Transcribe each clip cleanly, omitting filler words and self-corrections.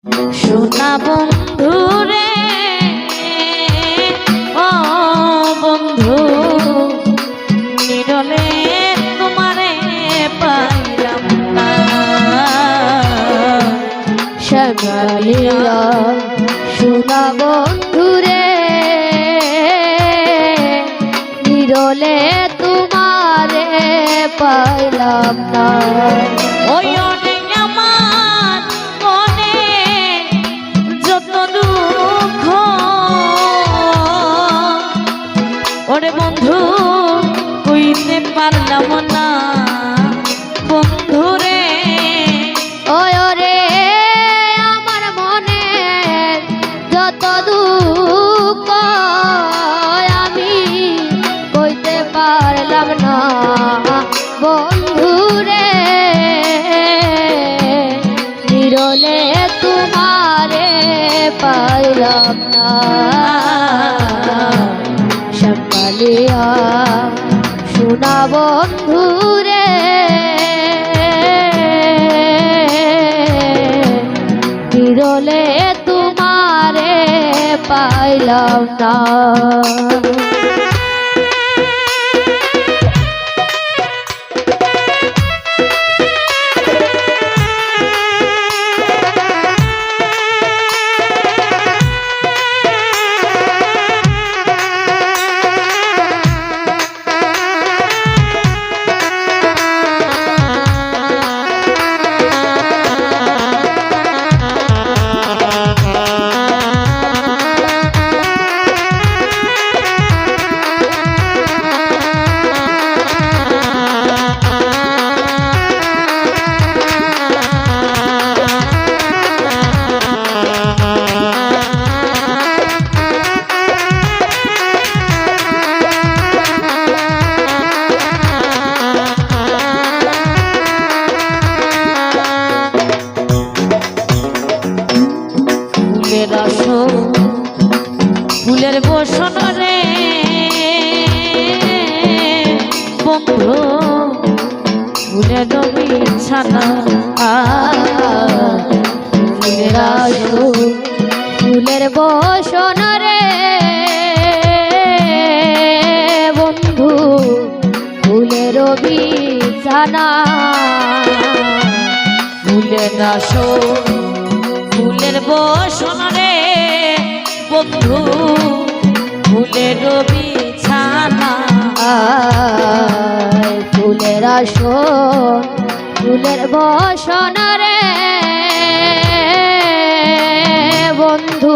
সোনা বন্ধু রে ও বন্ধু নিরলে তোমারে পাইলাম না শ্যামলিয়া সোনা বন্ধু রে নিরলে তোমারে পাইলাম না ওই অনেক আমার মনে যত দুঃখ ওরে বন্ধু কইতে পারলাম না বন্ধু রে ওই রে আমার মনে যত দুঃখ আমি কইতে পারলাম না বন্ধু রে নিরলে তোমারে পাইলাম না শ্যামলিয়া সোনা বন্ধু রে নিরলে তোমারে পাইলাম না ফুলের বসন রে বন্ধু ফুলের বিছানা ফুলের আসন ফুলের বসন রে বন্ধু ফুলের বিছানা ফুলের আসন ফুলের বসন রে বন্ধু ফুলের বিছানা ফুলের আসন ফুলের বসন রে বন্ধু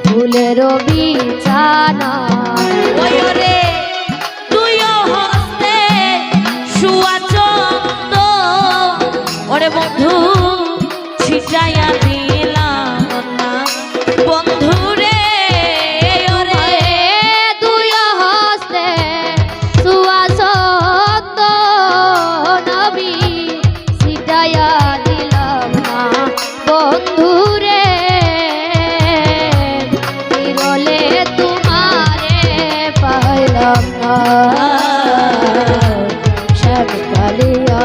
ফুলের বিছানা রে তুইও হস্তে শুয়া চন্দ ওরে বন্ধু ছিটাইয়া দিলাম না বন্ধু রে ওরে তুই হস্তে সুয়াসত নবী সিটাইয়া দিলাম না বন্ধু রে নিরলে তোমারে পাইলাম না শ্যামলিয়া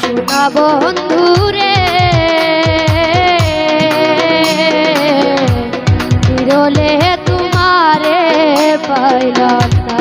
সোনা বন্ধু রে নিরলে তোমারে পাইলাম না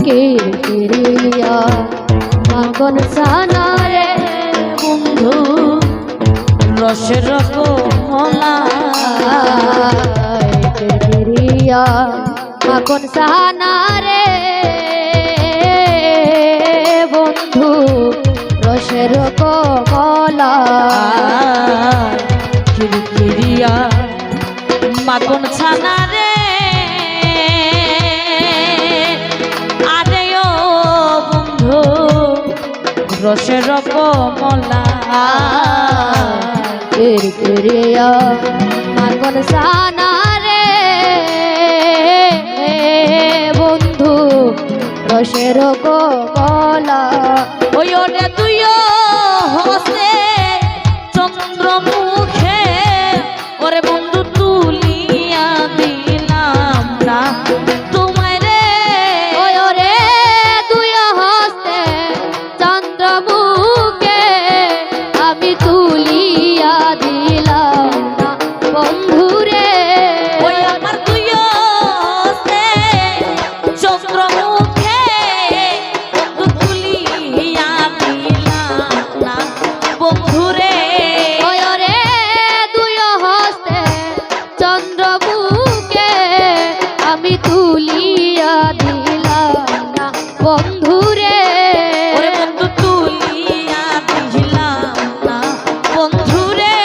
কিরিয়া মাখন সানারে বন্ধু রসের কমলা মাখন সাহানা রে বন্ধু রসের কমলা কিরিয়া মাখন ছানা রে আরে ও বন্ধু রসের কমলা কিরিয়া মাখন সাহানা রে বন্ধু রসের কমলা ওই ওরে তুইও হসে চন্দ্রমুখে ওরে বন্ধু তুলিয়া দিলাম না তোমায় রে ওরে তুই হস্তে চন্দ্রমুখে আমি তুলিয়া দিলাম না বন্ধু রে ওই আমার তুইও হসে চন্দ্রমুখে বন্ধু তুলিয়া দিলাম না বন্ধু রে ওরে তুই হস্তে চন্দ্রমুখে আমি তুলিয়া দিলাম না বন্ধু রে ওরে বন্ধু তুলিয়া দিলাম না বন্ধু রে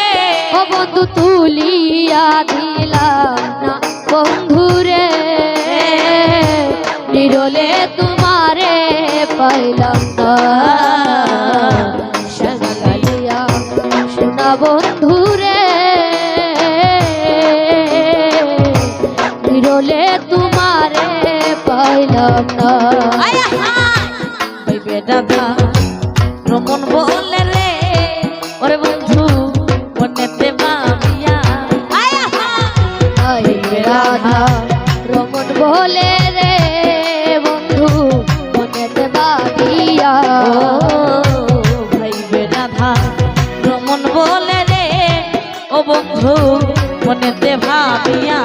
ও বন্ধু তুলিয়া দিলাম না বন্ধু রে নিরলে তোমারে পাইলাম না সঙ্গালিয়া শোনা বন্ধু রে নিরলে তোমারে পাইলাম না আয়া হায় ওই বেদাদা রমন বলে রে ওরে বন্ধু মনেতে ভাবিয়া আয়া হায় আই রাধা রমন বলে রে বন্ধু মনেতে ভাবিয়া ও ভাই বেদাদা রমন বলে রে ও বন্ধু মনেতে ভাবিয়া